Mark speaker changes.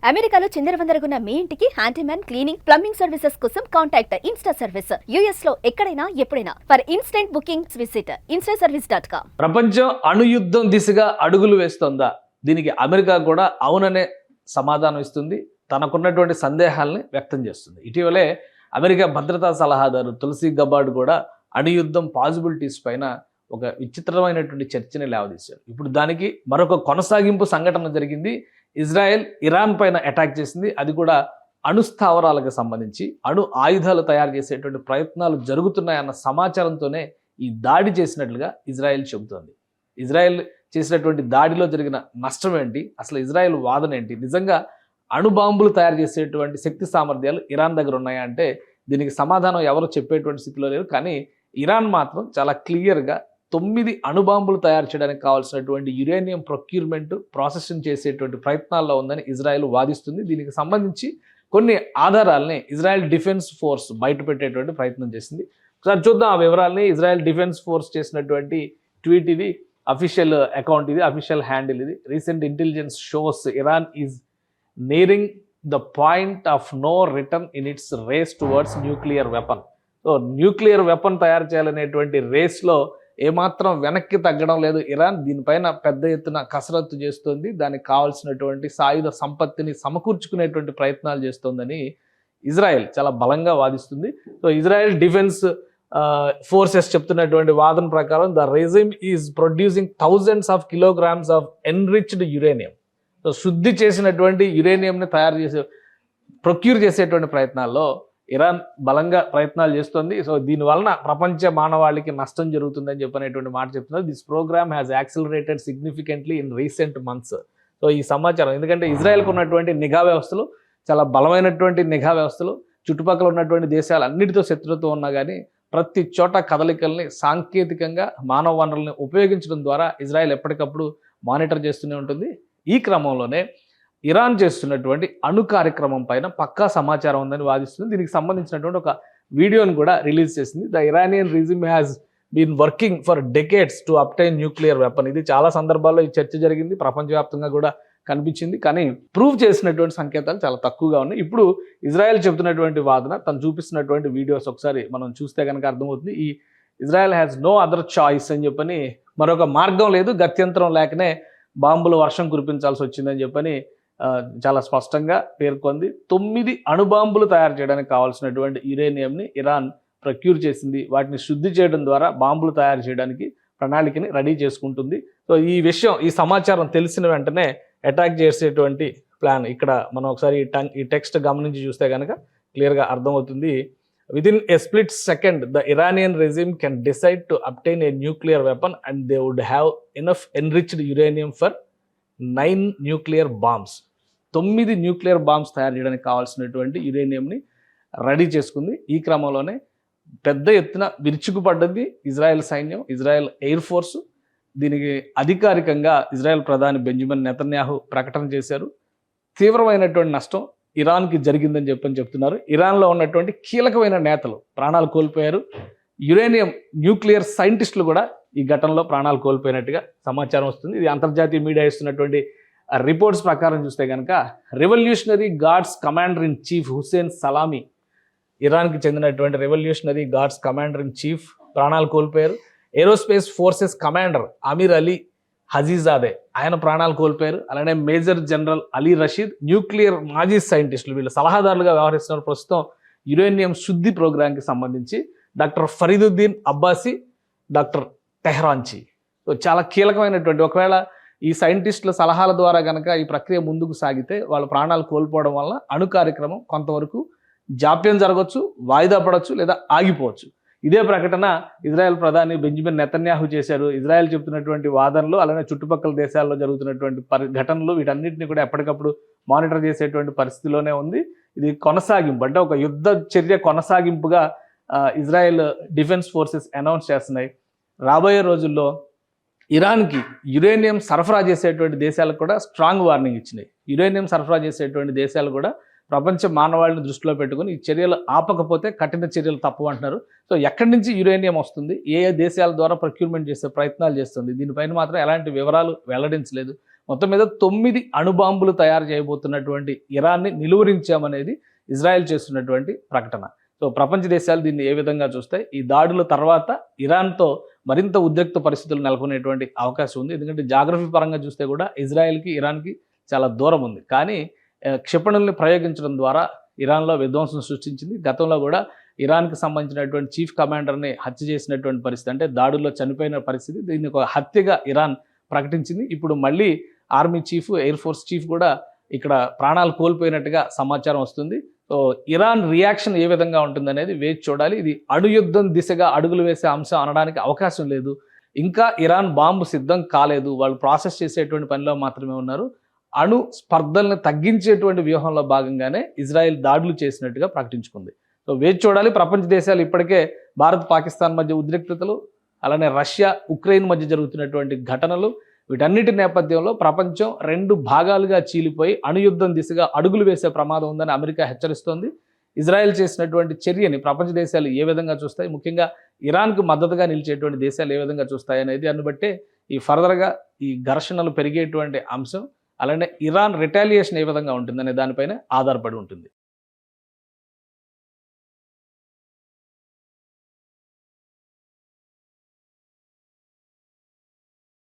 Speaker 1: అమెరికాలో చిందరవందరగున్న మీ ఇంటికి handyman cleaning plumbing services కోసం కాంటాక్ట్ ఇన్స్టా సర్వీస్. యుఎస్ లో ఎక్కడైనా ఎప్పుడైనా for instant bookings visit instaservice.com.
Speaker 2: ప్రపంచం అణుయుద్ధం దిశగా అడుగులు వేస్తోందా? దీనికి అమెరికా కూడా అవుననే సమాధానం ఇస్తుంది. తనకున్నటువంటి సందేహాలని వ్యక్తం చేస్తుంది. ఇటీవలే అమెరికా భద్రతా సలహాదారు తులసి గబార్డ్ కూడా అణుయుద్ధం పాసిబిలిటీస్ పైన ఒక విచిత్రమైనటువంటి చర్చని లేవదీశారు. ఇప్పుడు దానికి మరొక కొనసాగింపు సంఘటన జరిగింది. ఇజ్రాయెల్ ఇరాన్ పైన అటాక్ చేసింది. అది కూడా అణు స్థావరాలకు సంబంధించి అణు ఆయుధాలు తయారు చేసేటువంటి ప్రయత్నాలు జరుగుతున్నాయన్న సమాచారంతోనే ఈ దాడి చేసినట్లుగా ఇజ్రాయెల్ చెబుతోంది. ఇజ్రాయెల్ చేసినటువంటి దాడిలో జరిగిన నష్టం ఏంటి, అసలు ఇజ్రాయెల్ వాదన ఏంటి, నిజంగా అణుబాంబులు తయారు చేసేటువంటి శక్తి సామర్థ్యాలు ఇరాన్ దగ్గర ఉన్నాయా అంటే దీనికి సమాధానం ఎవరు చెప్పేటువంటి స్థితిలో లేరు. కానీ ఇరాన్ మాత్రం చాలా క్లియర్గా 9 అణుబాంబులు తయారు చేయడానికి కావాల్సినటువంటి యురేనియం ప్రొక్యూర్మెంట్ ప్రాసెసింగ్ చేసేటువంటి ప్రయత్నాల్లో ఉందని ఇజ్రాయెల్ వాదిస్తుంది. దీనికి సంబంధించి కొన్ని ఆధారాలని ఇజ్రాయెల్ డిఫెన్స్ ఫోర్స్ బయటపెట్టేటువంటి ప్రయత్నం చేసింది. ఒకసారి చూద్దాం ఆ వివరాలని. ఇజ్రాయెల్ డిఫెన్స్ ఫోర్స్ చేసినటువంటి ట్వీట్ ఇది, అఫీషియల్ అకౌంట్ ఇది, అఫీషియల్ హ్యాండిల్ ఇది. Recent intelligence shows Iran is nearing the point of no return in its race towards nuclear weapon. So nuclear weapon తయారు చేయాలనేటువంటి రేస్లో ఏమాత్రం వెనక్కి తగ్గడం లేదు ఇరాన్. దీనిపైన పెద్ద ఎత్తున కసరత్తు చేస్తుంది. దానికి కావాల్సినటువంటి సాయుధ సంపత్తిని సమకూర్చుకునేటువంటి ప్రయత్నాలు చేస్తోందని ఇజ్రాయెల్ చాలా బలంగా వాదిస్తుంది. సో ఇజ్రాయెల్ డిఫెన్స్ ఫోర్సెస్ చెప్తున్నటువంటి వాదన ప్రకారం the regime is producing thousands of kilograms of enriched uranium. So శుద్ధి చేసినటువంటి యురేనియంని తయారు చేసే ప్రొక్యూర్ చేసేటువంటి ప్రయత్నాల్లో ఇరాన్ బలంగా ప్రయత్నాలు చేస్తుంది. సో దీనివలన ప్రపంచ మానవాళికి నష్టం జరుగుతుందని చెప్పనేటువంటి మాట చెప్తున్నారు. This program has accelerated significantly in recent months. So ఈ సమాచారం ఎందుకంటే ఇజ్రాయెల్కు ఉన్నటువంటి నిఘా వ్యవస్థలు చాలా బలమైనటువంటి నిఘా వ్యవస్థలు, చుట్టుపక్కల ఉన్నటువంటి దేశాలు అన్నిటితో శత్రుత్వం ఉన్నా కానీ ప్రతి చోట కదలికల్ని సాంకేతికంగా మానవ వనరుల్ని ఉపయోగించడం ద్వారా ఇజ్రాయెల్ ఎప్పటికప్పుడు మానిటర్ చేస్తూనే ఉంటుంది. ఈ క్రమంలోనే ఇరాన్ చేస్తున్నటువంటి అణు కార్యక్రమం పైన పక్కా సమాచారం ఉందని వాదిస్తుంది. దీనికి సంబంధించినటువంటి ఒక వీడియోని కూడా రిలీజ్ చేసింది. The Iranian regime has been working for decades to obtain nuclear weapon. ఇది చాలా సందర్భాల్లో ఈ చర్చ జరిగింది, ప్రపంచవ్యాప్తంగా కూడా కనిపించింది. కానీ ప్రూవ్ చేసినటువంటి సంకేతాలు చాలా తక్కువగా ఉన్నాయి. ఇప్పుడు ఇజ్రాయెల్ చెబుతున్నటువంటి వాదన, తను చూపిస్తున్నటువంటి వీడియోస్ ఒకసారి మనం చూస్తే కనుక అర్థమవుతుంది. ఈ Israel has no other choice అని చెప్పని, మరొక మార్గం లేదు, గత్యంతరం లేకనే బాంబుల వర్షం కురిపించాల్సి వచ్చిందని చెప్పని చాలా స్పష్టంగా పేర్కొంది. 9 అణుబాంబులు తయారు చేయడానికి కావాల్సినటువంటి యురేనియంని ఇరాన్ ప్రొక్యూర్ చేసింది. వాటిని శుద్ధి చేయడం ద్వారా బాంబులు తయారు చేయడానికి ప్రణాళికని రెడీ చేసుకుంటుంది. సో ఈ విషయం, ఈ సమాచారం తెలిసిన వెంటనే అటాక్ చేసేటువంటి ప్లాన్. ఇక్కడ మనం ఒకసారి ఈ టెక్స్ట్ గమనించి చూస్తే కనుక క్లియర్గా అర్థమవుతుంది. Within a split second, the Iranian regime can decide to obtain a nuclear weapon and they would have enough enriched uranium for 9 nuclear bombs. 9 nuclear bombs తయారు చేయడానికి కావాల్సినటువంటి యురేనియంని రెడీ చేసుకుంది. ఈ క్రమంలోనే పెద్ద ఎత్తున విరుచుకుపడ్డది ఇజ్రాయెల్ సైన్యం, ఇజ్రాయెల్ ఎయిర్ ఫోర్స్. దీనికి అధికారికంగా ఇజ్రాయెల్ ప్రధాని బెంజమిన్ నెతన్యాహు ప్రకటన చేశారు. తీవ్రమైనటువంటి నష్టం ఇరాన్కి జరిగిందని చెప్తున్నారు. ఇరాన్లో ఉన్నటువంటి కీలకమైన నేతలు ప్రాణాలు కోల్పోయారు. యురేనియం న్యూక్లియర్ సైంటిస్టులు కూడా ఈ ఘటనలో ప్రాణాలు కోల్పోయినట్టుగా సమాచారం వస్తుంది. ఇది అంతర్జాతీయ మీడియా ఇస్తున్నటువంటి రిపోర్ట్స్ ప్రకారం చూస్తే కనుక revolutionary guards commander in chief Hossein Salami, ఇరాన్కి చెందినటువంటి revolutionary guards commander in chief ప్రాణాలు కోల్పోయారు. Aerospace forces commander Amir Ali Hajizadeh, ఆయన ప్రాణాలు కోల్పోయారు. అలానే major general Ali Rashid, nuclear మాజీ సైంటిస్టులు, వీళ్ళు సలహాదారులుగా వ్యవహరిస్తున్నారు ప్రస్తుతం యురేనియం శుద్ధి ప్రోగ్రాంకి సంబంధించి. Doctor Fereydoun Abbasi, doctor Tehranchi. So చాలా కీలకమైనటువంటి, ఒకవేళ ఈ సైంటిస్టుల సలహాల ద్వారా కనుక ఈ ప్రక్రియ ముందుకు సాగితే వాళ్ళ ప్రాణాలు కోల్పోవడం వల్ల అణు కార్యక్రమం కొంతవరకు జాప్యం జరగవచ్చు, వాయిదా పడవచ్చు, లేదా ఆగిపోవచ్చు. ఇదే ప్రకటన ఇజ్రాయెల్ ప్రధాని బెంజమిన్ నెతన్యాహు చేశారు. ఇజ్రాయెల్ చెబుతున్నటువంటి వాదనలు, అలానే చుట్టుపక్కల దేశాల్లో జరుగుతున్నటువంటి ఘటనలు, వీటన్నిటిని కూడా ఎప్పటికప్పుడు మానిటర్ చేసేటువంటి పరిస్థితిలోనే ఉంది. ఇది కొనసాగింపు, అంటే ఒక యుద్ధ చర్య కొనసాగింపుగా ఇజ్రాయెల్ డిఫెన్స్ ఫోర్సెస్ అనౌన్స్ చేస్తున్నాయి. రాబోయే రోజుల్లో ఇరాన్కి యురేనియం సరఫరా చేసేటువంటి దేశాలకు కూడా స్ట్రాంగ్ వార్నింగ్ ఇచ్చినాయి. యురేనియం సరఫరా చేసేటువంటి దేశాలు కూడా ప్రపంచ మానవాళిని దృష్టిలో పెట్టుకుని ఈ చర్యలు ఆపకపోతే కఠిన చర్యలు తప్పు అంటున్నారు. సో ఎక్కడి నుంచి యురేనియం వస్తుంది, ఏ దేశాల ద్వారా ప్రొక్యూర్మెంట్ చేసే ప్రయత్నాలు చేస్తుంది, దీనిపైన మాత్రం ఎలాంటి వివరాలు వెల్లడించలేదు. మొత్తం మీద 9 అణుబాంబులు తయారు చేయబోతున్నటువంటి ఇరాన్ని నిలువరించామనేది ఇజ్రాయెల్ చేస్తున్నటువంటి ప్రకటన. సో ప్రపంచ దేశాలు దీన్ని ఏ విధంగా చూస్తాయి? ఈ దాడుల తర్వాత ఇరాన్తో మరింత ఉద్రిక్త పరిస్థితులు నెలకొనేటువంటి అవకాశం ఉంది. ఎందుకంటే జాగ్రఫీ పరంగా చూస్తే కూడా ఇజ్రాయెల్కి ఇరాన్కి చాలా దూరం ఉంది. కానీ క్షిపణుల్ని ప్రయోగించడం ద్వారా ఇరాన్లో విధ్వంసం సృష్టించింది. గతంలో కూడా ఇరాన్కి సంబంధించినటువంటి చీఫ్ కమాండర్ని హత్య చేసినటువంటి పరిస్థితి, అంటే దాడుల్లో చనిపోయిన పరిస్థితి. దీన్ని ఒక హత్యగా ఇరాన్ ప్రకటించింది. ఇప్పుడు మళ్ళీ army chief, air force chief కూడా ఇక్కడ ప్రాణాలు కోల్పోయినట్టుగా సమాచారం వస్తుంది. సో ఇరాన్ రియాక్షన్ ఏ విధంగా ఉంటుందనేది వేచి చూడాలి. ఇది అణుయుద్ధం దిశగా అడుగులు వేసే అంశం అనడానికి అవకాశం లేదు. ఇంకా ఇరాన్ బాంబు సిద్ధం కాలేదు, వాళ్ళు ప్రాసెస్ చేసేటువంటి పనిలో మాత్రమే ఉన్నారు. అణు స్పర్ధల్ని తగ్గించేటువంటి వ్యూహంలో భాగంగానే ఇజ్రాయెల్ దాడులు చేసినట్టుగా ప్రకటించుకుంది. సో వేచి చూడాలి. ప్రపంచ దేశాలు ఇప్పటికే భారత్ పాకిస్తాన్ మధ్య ఉద్రిక్తతలు, అలానే రష్యా ఉక్రెయిన్ మధ్య జరుగుతున్నటువంటి ఘటనలు, వీటన్నిటి నేపథ్యంలో ప్రపంచం 2 భాగాలుగా చీలిపోయి అణుయుద్ధం దిశగా అడుగులు వేసే ప్రమాదం ఉందని అమెరికా హెచ్చరిస్తోంది. ఇజ్రాయెల్ చేసినటువంటి చర్యని ప్రపంచ దేశాలు ఏ విధంగా చూస్తాయి, ముఖ్యంగా ఇరాన్కు మద్దతుగా నిలిచేటువంటి దేశాలు ఏ విధంగా చూస్తాయి అనేది దాన్ని బట్టే ఈ ఫర్దర్గా ఈ ఘర్షణలు పెరిగేటువంటి అంశం, అలానే ఇరాన్ రిటాలియేషన్ ఏ విధంగా ఉంటుందనే దానిపైన ఆధారపడి ఉంటుంది.